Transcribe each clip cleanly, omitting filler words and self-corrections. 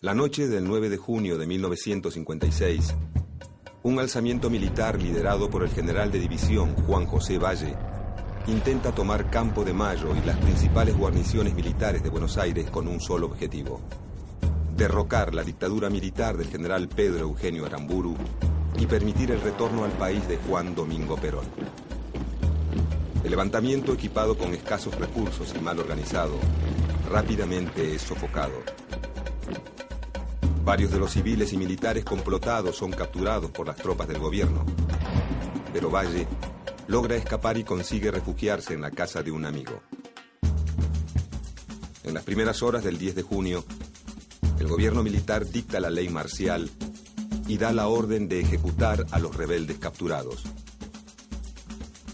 La noche del 9 de junio de 1956, un alzamiento militar liderado por el general de división Juan José Valle intenta tomar Campo de Mayo y las principales guarniciones militares de Buenos Aires con un solo objetivo: derrocar la dictadura militar del general Pedro Eugenio Aramburu y permitir el retorno al país de Juan Domingo Perón. El levantamiento, equipado con escasos recursos y mal organizado, rápidamente es sofocado. Varios de los civiles y militares complotados son capturados por las tropas del gobierno, pero Valle logra escapar y consigue refugiarse en la casa de un amigo. En las primeras horas del 10 de junio, el gobierno militar dicta la ley marcial y da la orden de ejecutar a los rebeldes capturados.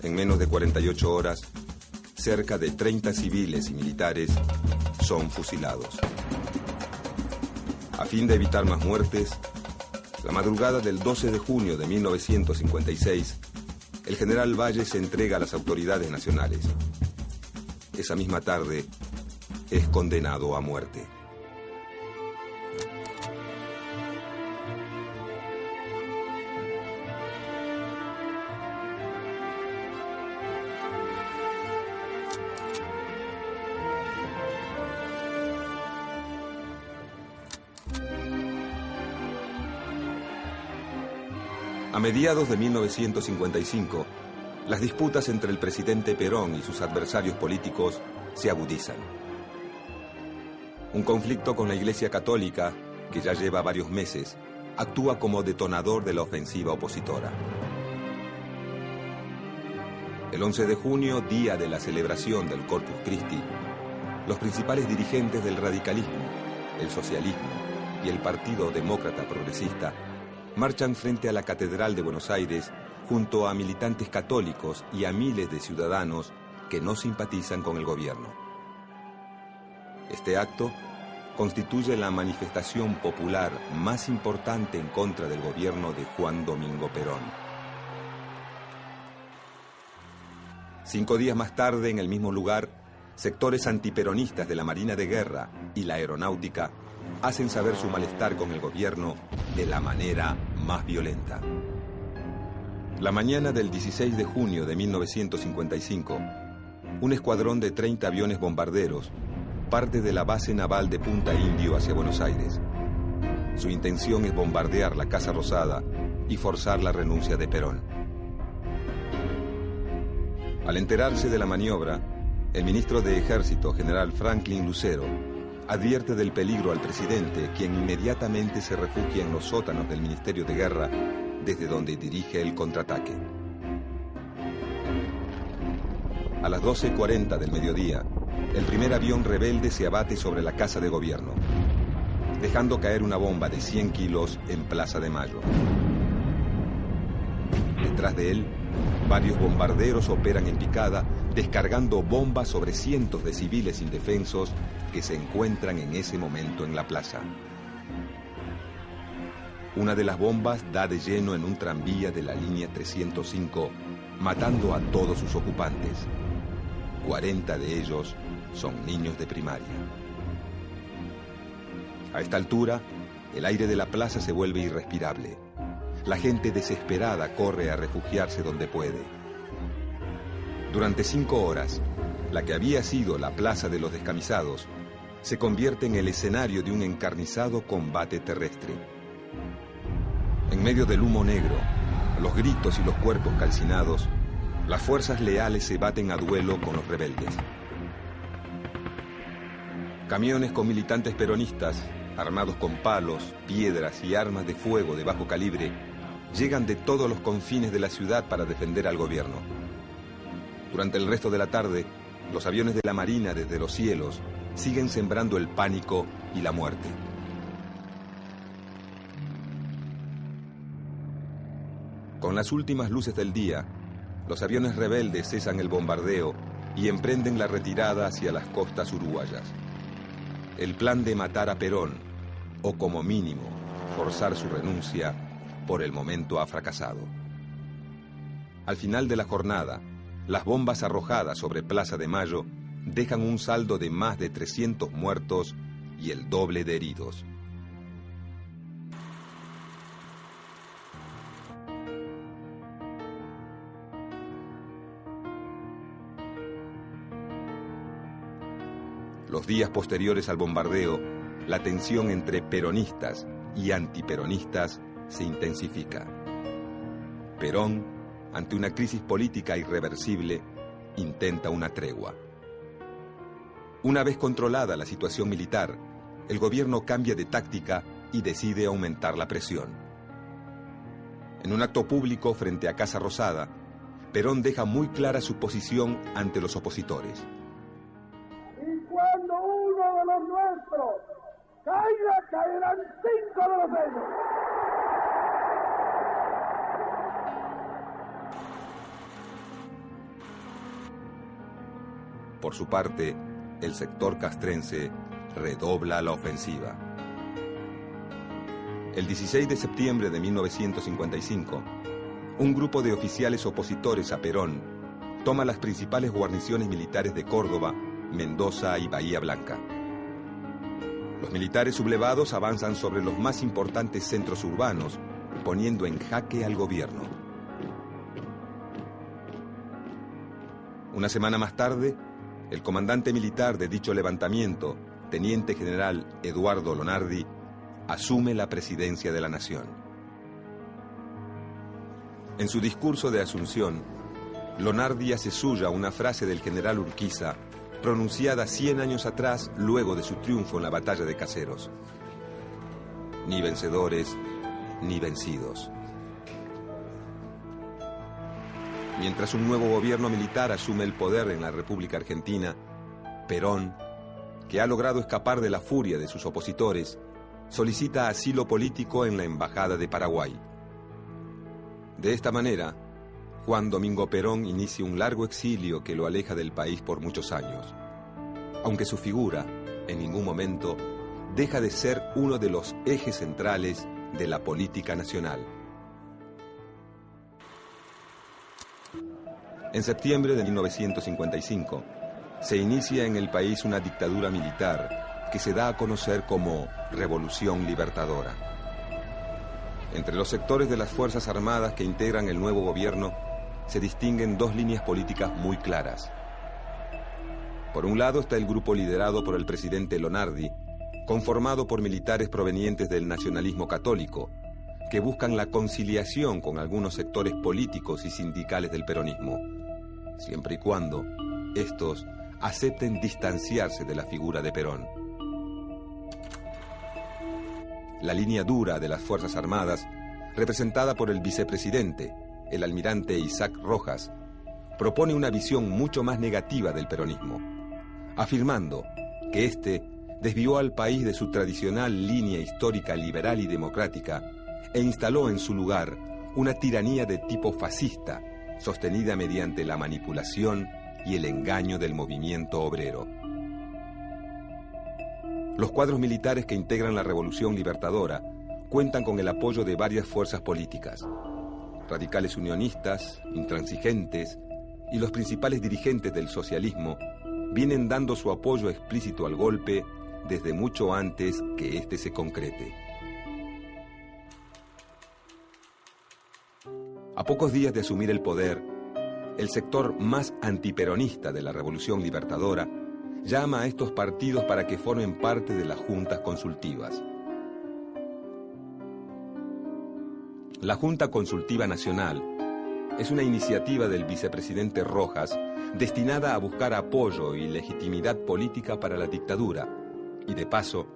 En menos de 48 horas, cerca de 30 civiles y militares son fusilados. A fin de evitar más muertes, la madrugada del 12 de junio de 1956, el general Valle se entrega a las autoridades nacionales. Esa misma tarde, es condenado a muerte. A mediados de 1955, las disputas entre el presidente Perón y sus adversarios políticos se agudizan. Un conflicto con la Iglesia Católica, que ya lleva varios meses, actúa como detonador de la ofensiva opositora. El 11 de junio, día de la celebración del Corpus Christi, los principales dirigentes del radicalismo, el socialismo y el Partido Demócrata Progresista marchan frente a la Catedral de Buenos Aires junto a militantes católicos y a miles de ciudadanos que no simpatizan con el gobierno. Este acto constituye la manifestación popular más importante en contra del gobierno de Juan Domingo Perón. 5 días más tarde, en el mismo lugar, sectores antiperonistas de la Marina de Guerra y la Aeronáutica hacen saber su malestar con el gobierno de la manera más violenta. La mañana del 16 de junio de 1955, un escuadrón de 30 aviones bombarderos parte de la base naval de Punta Indio hacia Buenos Aires. Su intención es bombardear la Casa Rosada y forzar la renuncia de Perón. Al enterarse de la maniobra, el ministro de Ejército, general Franklin Lucero, advierte del peligro al presidente, quien inmediatamente se refugia en los sótanos del Ministerio de Guerra, desde donde dirige el contraataque. A las 12:40 del mediodía, el primer avión rebelde se abate sobre la Casa de Gobierno, dejando caer una bomba de 100 kilos en Plaza de Mayo. Detrás de él, varios bombarderos operan en picada, descargando bombas sobre cientos de civiles indefensos que se encuentran en ese momento en la plaza. Una de las bombas da de lleno en un tranvía de la línea 305, matando a todos sus ocupantes. 40 de ellos son niños de primaria. A esta altura, el aire de la plaza se vuelve irrespirable. La gente desesperada corre a refugiarse donde puede. Durante 5 horas, la que había sido la Plaza de los Descamisados se convierte en el escenario de un encarnizado combate terrestre. En medio del humo negro, los gritos y los cuerpos calcinados, las fuerzas leales se baten a duelo con los rebeldes. Camiones con militantes peronistas, armados con palos, piedras y armas de fuego de bajo calibre, llegan de todos los confines de la ciudad para defender al gobierno. Durante el resto de la tarde, los aviones de la Marina desde los cielos siguen sembrando el pánico y la muerte. Con las últimas luces del día, los aviones rebeldes cesan el bombardeo y emprenden la retirada hacia las costas uruguayas. El plan de matar a Perón, o como mínimo, forzar su renuncia, por el momento ha fracasado. Al final de la jornada, las bombas arrojadas sobre Plaza de Mayo dejan un saldo de más de 300 muertos y el doble de heridos. los días posteriores al bombardeo, la tensión entre peronistas y antiperonistas se intensifica. Perón, ante una crisis política irreversible, intenta una tregua. Una vez controlada la situación militar, el gobierno cambia de táctica y decide aumentar la presión. En un acto público frente a Casa Rosada, Perón deja muy clara su posición ante los opositores. Y cuando uno de los nuestros caiga, caerán 5 de los de ellos. Por su parte, el sector castrense redobla la ofensiva. El 16 de septiembre de 1955, un grupo de oficiales opositores a Perón toma las principales guarniciones militares de Córdoba, Mendoza y Bahía Blanca. Los militares sublevados avanzan sobre los más importantes centros urbanos, poniendo en jaque al gobierno. Una semana más tarde, el comandante militar de dicho levantamiento, teniente general Eduardo Lonardi, asume la presidencia de la nación. En su discurso de asunción, Lonardi hace suya una frase del general Urquiza, pronunciada 100 años atrás, luego de su triunfo en la batalla de Caseros: ni vencedores, ni vencidos. Mientras un nuevo gobierno militar asume el poder en la República Argentina, Perón, que ha logrado escapar de la furia de sus opositores, solicita asilo político en la Embajada de Paraguay. De esta manera, Juan Domingo Perón inicia un largo exilio que lo aleja del país por muchos años, aunque su figura, en ningún momento, deja de ser uno de los ejes centrales de la política nacional. En septiembre de 1955, se inicia en el país una dictadura militar que se da a conocer como Revolución Libertadora. Entre los sectores de las Fuerzas Armadas que integran el nuevo gobierno, se distinguen dos líneas políticas muy claras. Por un lado está el grupo liderado por el presidente Lonardi, conformado por militares provenientes del nacionalismo católico, que buscan la conciliación con algunos sectores políticos y sindicales del peronismo, siempre y cuando estos acepten distanciarse de la figura de Perón. La línea dura de las Fuerzas Armadas, representada por el vicepresidente, el almirante Isaac Rojas, propone una visión mucho más negativa del peronismo, afirmando que éste desvió al país de su tradicional línea histórica liberal y democrática e instaló en su lugar una tiranía de tipo fascista, sostenida mediante la manipulación y el engaño del movimiento obrero. Los cuadros militares que integran la Revolución Libertadora cuentan con el apoyo de varias fuerzas políticas: radicales unionistas, intransigentes y los principales dirigentes del socialismo vienen dando su apoyo explícito al golpe desde mucho antes que éste se concrete. A pocos días de asumir el poder, el sector más antiperonista de la Revolución Libertadora llama a estos partidos para que formen parte de las juntas consultivas. La Junta Consultiva Nacional es una iniciativa del vicepresidente Rojas destinada a buscar apoyo y legitimidad política para la dictadura y, de paso,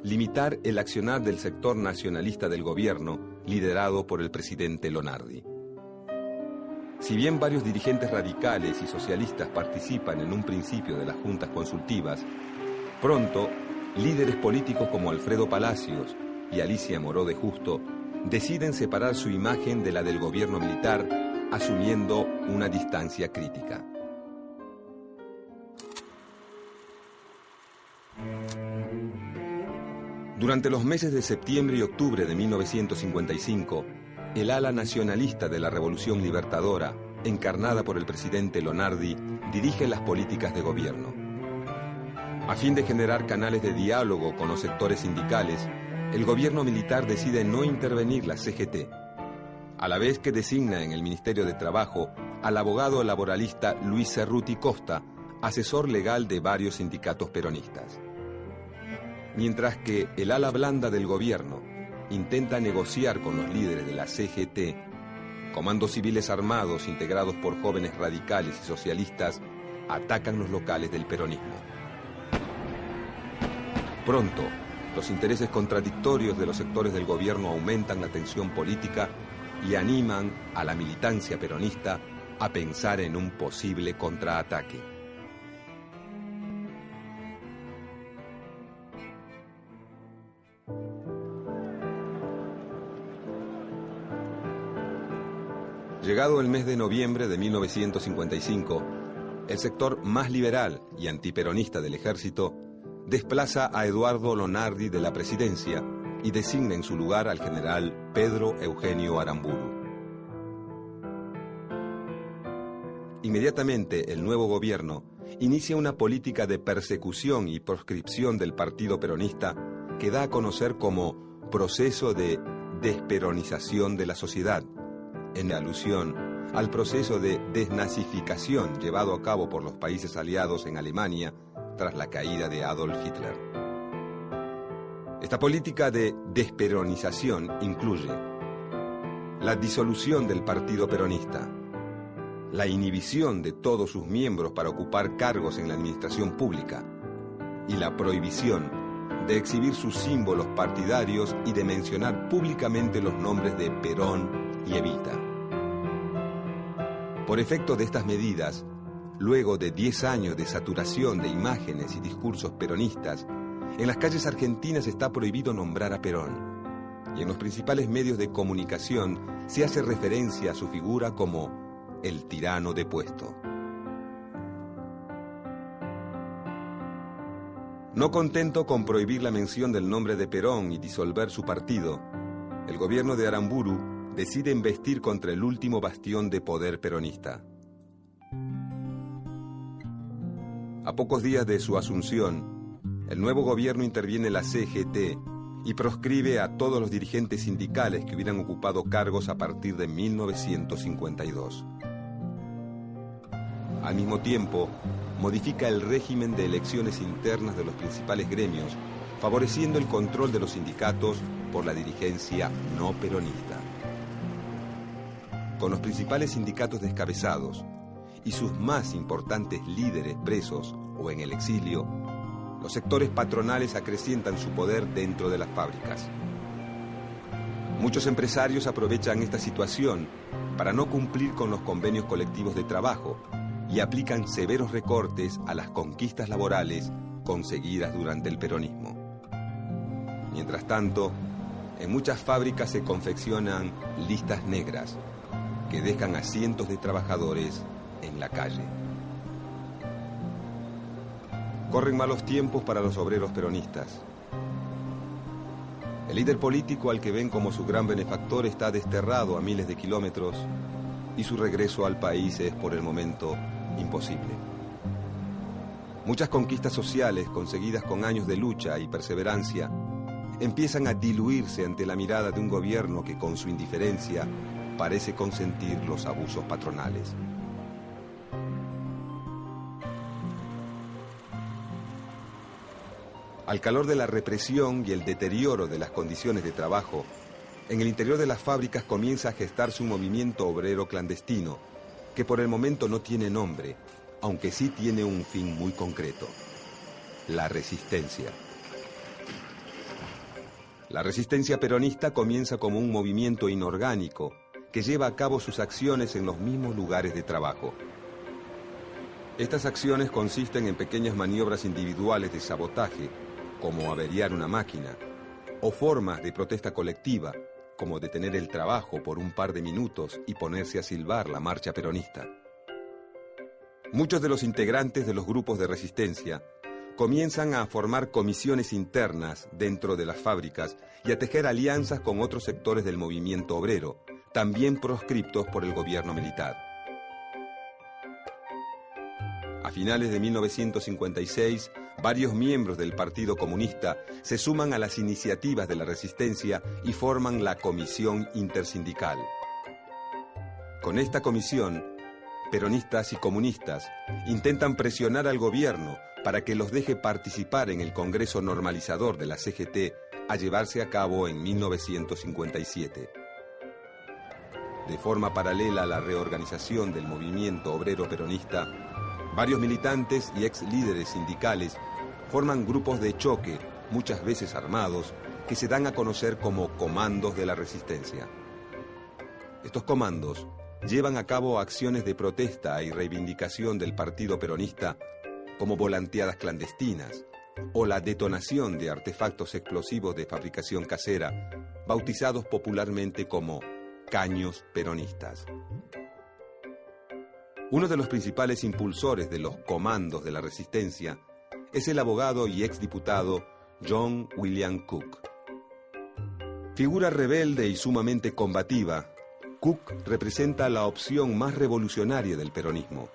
limitar el accionar del sector nacionalista del gobierno liderado por el presidente Lonardi. Si bien varios dirigentes radicales y socialistas participan en un principio de las juntas consultivas, pronto líderes políticos como Alfredo Palacios y Alicia Moró de Justo deciden separar su imagen de la del gobierno militar, asumiendo una distancia crítica. Durante los meses de septiembre y octubre de 1955, el ala nacionalista de la Revolución Libertadora, encarnada por el presidente Lonardi, dirige las políticas de gobierno. A fin de generar canales de diálogo con los sectores sindicales, el gobierno militar decide no intervenir la CGT, a la vez que designa en el Ministerio de Trabajo al abogado laboralista Luis Cerruti Costa, asesor legal de varios sindicatos peronistas. Mientras que el ala blanda del gobierno intenta negociar con los líderes de la CGT, comandos civiles armados integrados por jóvenes radicales y socialistas atacan los locales del peronismo. Pronto, los intereses contradictorios de los sectores del gobierno aumentan la tensión política y animan a la militancia peronista a pensar en un posible contraataque. Llegado el mes de noviembre de 1955, el sector más liberal y antiperonista del ejército desplaza a Eduardo Lonardi de la presidencia y designa en su lugar al general Pedro Eugenio Aramburu. Inmediatamente el nuevo gobierno inicia una política de persecución y proscripción del partido peronista que da a conocer como proceso de desperonización de la sociedad, en alusión al proceso de desnazificación llevado a cabo por los países aliados en Alemania tras la caída de Adolf Hitler. Esta política de desperonización incluye la disolución del partido peronista, la inhibición de todos sus miembros para ocupar cargos en la administración pública y la prohibición de exhibir sus símbolos partidarios y de mencionar públicamente los nombres de Perón y Evita. Por efecto de estas medidas, luego de 10 años de saturación de imágenes y discursos peronistas, en las calles argentinas está prohibido nombrar a Perón, y en los principales medios de comunicación se hace referencia a su figura como el tirano depuesto. No contento con prohibir la mención del nombre de Perón y disolver su partido, el gobierno de Aramburu decide embestir contra el último bastión de poder peronista. A pocos días de su asunción, el nuevo gobierno interviene en la CGT y proscribe a todos los dirigentes sindicales que hubieran ocupado cargos a partir de 1952. Al mismo tiempo, modifica el régimen de elecciones internas de los principales gremios, favoreciendo el control de los sindicatos por la dirigencia no peronista. Con los principales sindicatos descabezados y sus más importantes líderes presos o en el exilio, los sectores patronales acrecientan su poder dentro de las fábricas. Muchos empresarios aprovechan esta situación para no cumplir con los convenios colectivos de trabajo y aplican severos recortes a las conquistas laborales conseguidas durante el peronismo. Mientras tanto, en muchas fábricas se confeccionan listas negras que dejan a cientos de trabajadores en la calle. Corren malos tiempos para los obreros peronistas. El líder político al que ven como su gran benefactor está desterrado a miles de kilómetros y su regreso al país es por el momento imposible. Muchas conquistas sociales conseguidas con años de lucha y perseverancia empiezan a diluirse ante la mirada de un gobierno que con su indiferencia parece consentir los abusos patronales. Al calor de la represión y el deterioro de las condiciones de trabajo, en el interior de las fábricas comienza a gestarse un movimiento obrero clandestino, que por el momento no tiene nombre, aunque sí tiene un fin muy concreto: la resistencia. La resistencia peronista comienza como un movimiento inorgánico que lleva a cabo sus acciones en los mismos lugares de trabajo. Estas acciones consisten en pequeñas maniobras individuales de sabotaje, como averiar una máquina, o formas de protesta colectiva, como detener el trabajo por un par de minutos y ponerse a silbar la marcha peronista. Muchos de los integrantes de los grupos de resistencia comienzan a formar comisiones internas dentro de las fábricas y a tejer alianzas con otros sectores del movimiento obrero, también proscriptos por el gobierno militar. A finales de 1956, varios miembros del Partido Comunista se suman a las iniciativas de la resistencia y forman la Comisión Intersindical. Con esta comisión, peronistas y comunistas intentan presionar al gobierno para que los deje participar en el Congreso Normalizador de la CGT a llevarse a cabo en 1957. De forma paralela a la reorganización del movimiento obrero peronista, varios militantes y ex líderes sindicales forman grupos de choque, muchas veces armados, que se dan a conocer como comandos de la resistencia. Estos comandos llevan a cabo acciones de protesta y reivindicación del partido peronista, como volanteadas clandestinas o la detonación de artefactos explosivos de fabricación casera, bautizados popularmente como caños peronistas. Uno de los principales impulsores de los comandos de la resistencia es el abogado y exdiputado John William Cook. Figura rebelde y sumamente combativa, Cook representa la opción más revolucionaria del peronismo.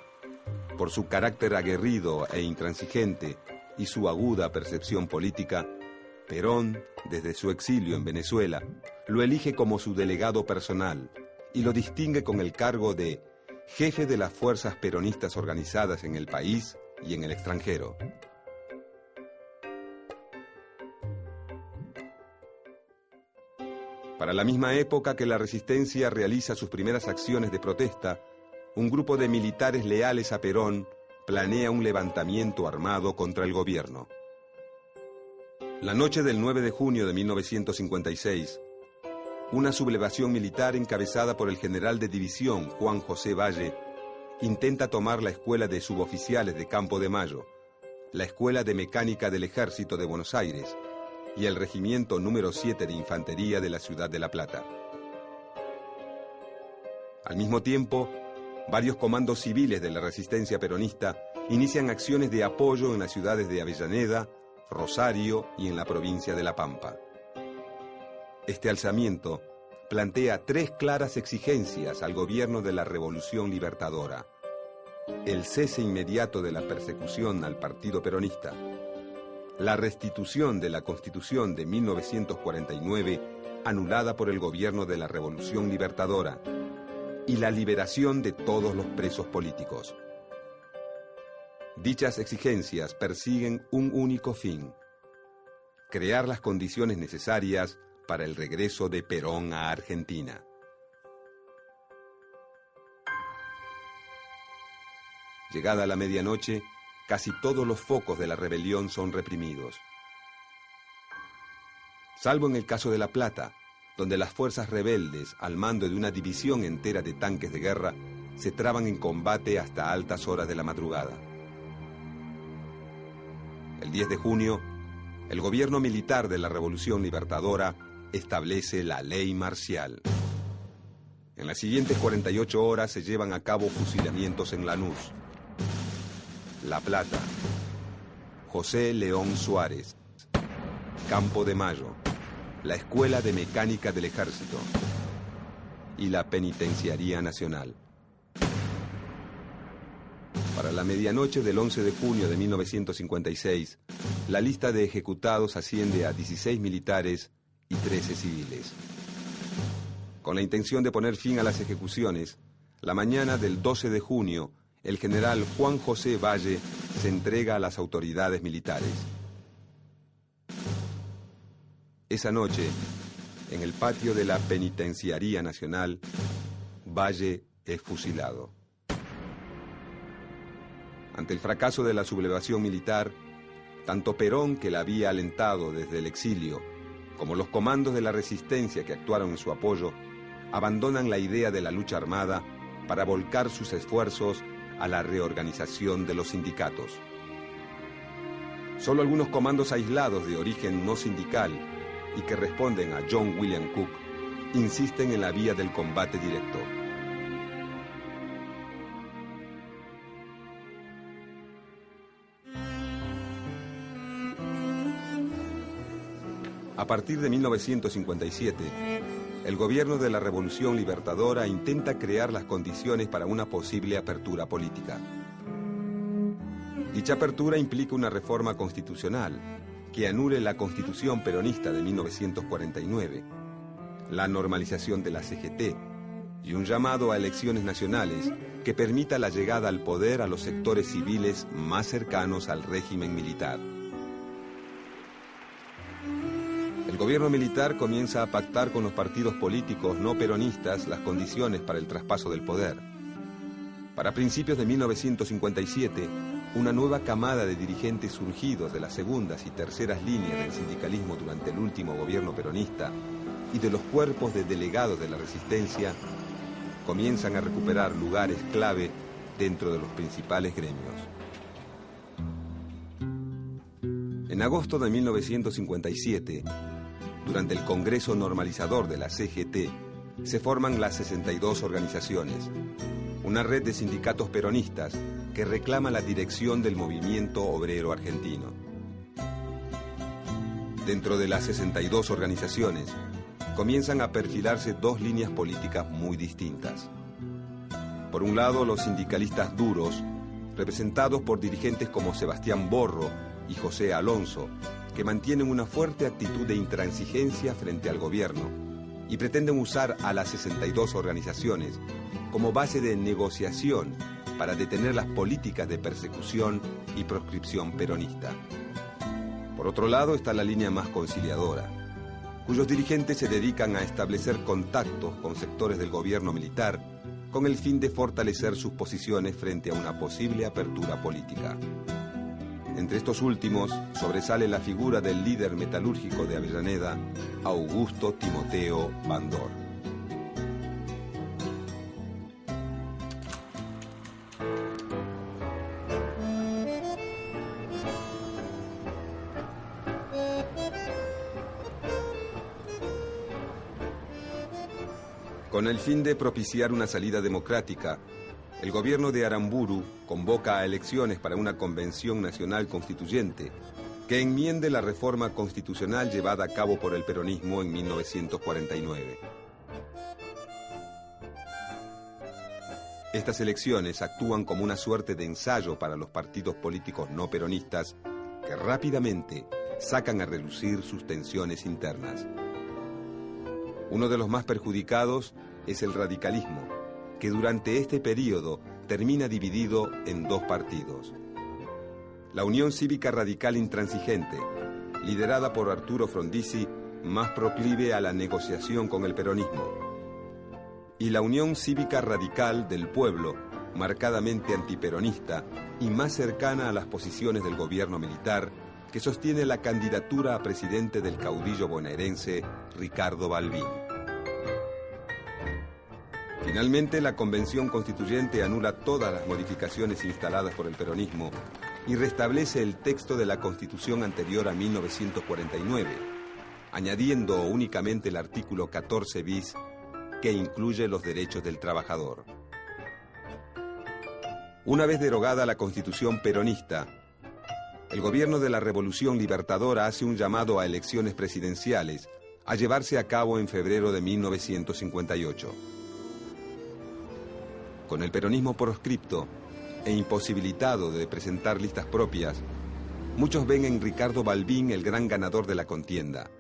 Por su carácter aguerrido e intransigente y su aguda percepción política, Perón, desde su exilio en Venezuela, lo elige como su delegado personal y lo distingue con el cargo de jefe de las fuerzas peronistas organizadas en el país y en el extranjero. Para la misma época que la resistencia realiza sus primeras acciones de protesta, un grupo de militares leales a Perón planea un levantamiento armado contra el gobierno. La noche del 9 de junio de 1956, una sublevación militar encabezada por el general de división Juan José Valle intenta tomar la escuela de suboficiales de Campo de Mayo, la Escuela de Mecánica del Ejército de Buenos Aires y el Regimiento número 7 de Infantería de la ciudad de La Plata. Al mismo tiempo, varios comandos civiles de la resistencia peronista inician acciones de apoyo en las ciudades de Avellaneda, Rosario y en la provincia de La Pampa. Este alzamiento plantea tres claras exigencias al gobierno de la Revolución Libertadora: el cese inmediato de la persecución al partido peronista, la restitución de la Constitución de 1949 anulada por el gobierno de la Revolución Libertadora y la liberación de todos los presos políticos. Dichas exigencias persiguen un único fin: crear las condiciones necesarias para el regreso de Perón a Argentina. Llegada la medianoche, casi todos los focos de la rebelión son reprimidos. Salvo en el caso de La Plata, donde las fuerzas rebeldes, al mando de una división entera de tanques de guerra, se traban en combate hasta altas horas de la madrugada. El 10 de junio, el gobierno militar de la Revolución Libertadora establece la ley marcial. En las siguientes 48 horas se llevan a cabo fusilamientos en Lanús, La Plata, José León Suárez, Campo de Mayo, la Escuela de Mecánica del Ejército y la Penitenciaría Nacional. Para la medianoche del 11 de junio de 1956, la lista de ejecutados asciende a 16 militares y 13 civiles. Con la intención de poner fin a las ejecuciones, la mañana del 12 de junio, el general Juan José Valle se entrega a las autoridades militares. Esa noche, en el patio de la Penitenciaría Nacional, Valle es fusilado. Ante el fracaso de la sublevación militar, tanto Perón, que la había alentado desde el exilio, como los comandos de la resistencia que actuaron en su apoyo, abandonan la idea de la lucha armada para volcar sus esfuerzos a la reorganización de los sindicatos. Solo algunos comandos aislados de origen no sindical y que responden a John William Cook insisten en la vía del combate directo. A partir de 1957, el gobierno de la Revolución Libertadora intenta crear las condiciones para una posible apertura política. Dicha apertura implica una reforma constitucional que anule la Constitución peronista de 1949, la normalización de la CGT y un llamado a elecciones nacionales que permita la llegada al poder a los sectores civiles más cercanos al régimen militar. El gobierno militar comienza a pactar con los partidos políticos no peronistas las condiciones para el traspaso del poder. Para principios de 1957, una nueva camada de dirigentes surgidos de las segundas y terceras líneas del sindicalismo durante el último gobierno peronista y de los cuerpos de delegados de la resistencia comienzan a recuperar lugares clave dentro de los principales gremios. En agosto de 1957, durante el Congreso Normalizador de la CGT, se forman las 62 organizaciones, una red de sindicatos peronistas que reclama la dirección del movimiento obrero argentino. Dentro de las 62 organizaciones, comienzan a perfilarse dos líneas políticas muy distintas. Por un lado, los sindicalistas duros, representados por dirigentes como Sebastián Borro y José Alonso, que mantienen una fuerte actitud de intransigencia frente al gobierno y pretenden usar a las 62 organizaciones como base de negociación para detener las políticas de persecución y proscripción peronista. Por otro lado está la línea más conciliadora, cuyos dirigentes se dedican a establecer contactos con sectores del gobierno militar con el fin de fortalecer sus posiciones frente a una posible apertura política. Entre estos últimos sobresale la figura del líder metalúrgico de Avellaneda, Augusto Timoteo Bandor. Con el fin de propiciar una salida democrática, el gobierno de Aramburu convoca a elecciones para una convención nacional constituyente que enmiende la reforma constitucional llevada a cabo por el peronismo en 1949. Estas elecciones actúan como una suerte de ensayo para los partidos políticos no peronistas que rápidamente sacan a relucir sus tensiones internas. Uno de los más perjudicados es el radicalismo, que durante este periodo termina dividido en dos partidos. La Unión Cívica Radical Intransigente, liderada por Arturo Frondizi, más proclive a la negociación con el peronismo, y la Unión Cívica Radical del Pueblo, marcadamente antiperonista y más cercana a las posiciones del gobierno militar, que sostiene la candidatura a presidente del caudillo bonaerense Ricardo Balbín. Finalmente, la Convención Constituyente anula todas las modificaciones instaladas por el peronismo y restablece el texto de la Constitución anterior a 1949, añadiendo únicamente el artículo 14 bis, que incluye los derechos del trabajador. Una vez derogada la Constitución peronista, el gobierno de la Revolución Libertadora hace un llamado a elecciones presidenciales a llevarse a cabo en febrero de 1958. Con el peronismo proscripto e imposibilitado de presentar listas propias, muchos ven en Ricardo Balbín el gran ganador de la contienda.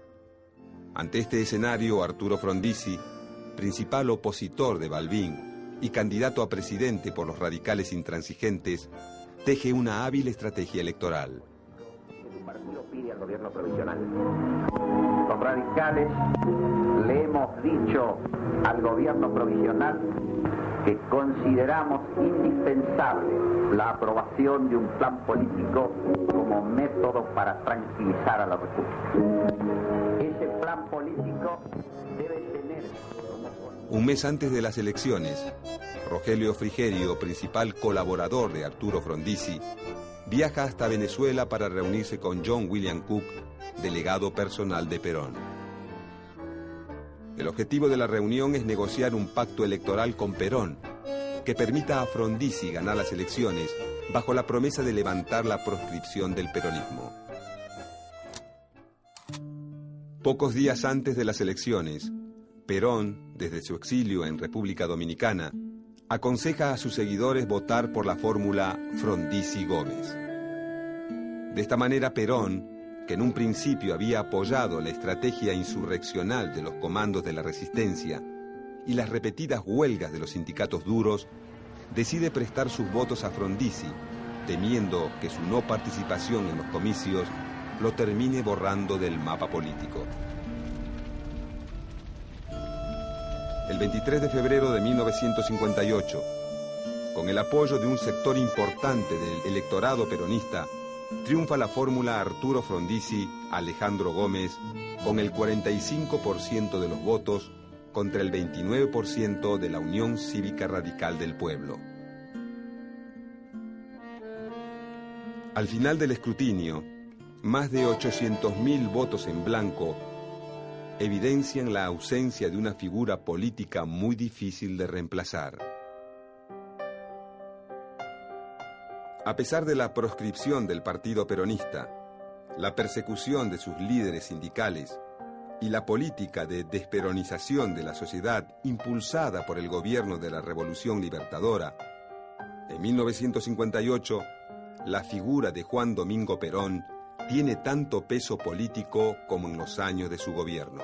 Ante este escenario, Arturo Frondizi, principal opositor de Balbín y candidato a presidente por los radicales intransigentes, teje una hábil estrategia electoral. El partido pide al gobierno provisional. Los radicales le hemos dicho al gobierno provisional que consideramos indispensable la aprobación de un plan político como método para tranquilizar a la República. Ese plan político debe tener... Un mes antes de las elecciones, Rogelio Frigerio, principal colaborador de Arturo Frondizi, viaja hasta Venezuela para reunirse con John William Cook, delegado personal de Perón. El objetivo de la reunión es negociar un pacto electoral con Perón que permita a Frondizi ganar las elecciones bajo la promesa de levantar la proscripción del peronismo. Pocos días antes de las elecciones, Perón, desde su exilio en República Dominicana, aconseja a sus seguidores votar por la fórmula Frondizi-Gómez. De esta manera, Perón, que en un principio había apoyado la estrategia insurreccional de los comandos de la resistencia y las repetidas huelgas de los sindicatos duros, decide prestar sus votos a Frondizi, temiendo que su no participación en los comicios lo termine borrando del mapa político. El 23 de febrero de 1958, con el apoyo de un sector importante del electorado peronista, triunfa la fórmula Arturo Frondizi-Alejandro Gómez con el 45% de los votos contra el 29% de la Unión Cívica Radical del Pueblo. Al final del escrutinio, más de 800.000 votos en blanco evidencian la ausencia de una figura política muy difícil de reemplazar. A pesar de la proscripción del Partido Peronista, la persecución de sus líderes sindicales y la política de desperonización de la sociedad impulsada por el gobierno de la Revolución Libertadora, en 1958, la figura de Juan Domingo Perón tiene tanto peso político como en los años de su gobierno.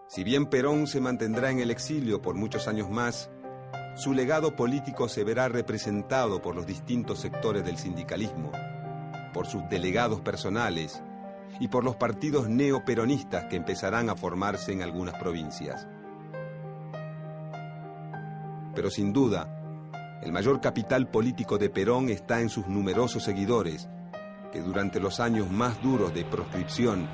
Si bien Perón se mantendrá en el exilio por muchos años más, su legado político se verá representado por los distintos sectores del sindicalismo, por sus delegados personales y por los partidos neoperonistas que empezarán a formarse en algunas provincias. Pero sin duda, el mayor capital político de Perón está en sus numerosos seguidores, que durante los años más duros de proscripción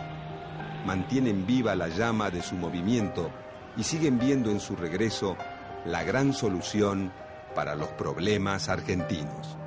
mantienen viva la llama de su movimiento y siguen viendo en su regreso la gran solución para los problemas argentinos.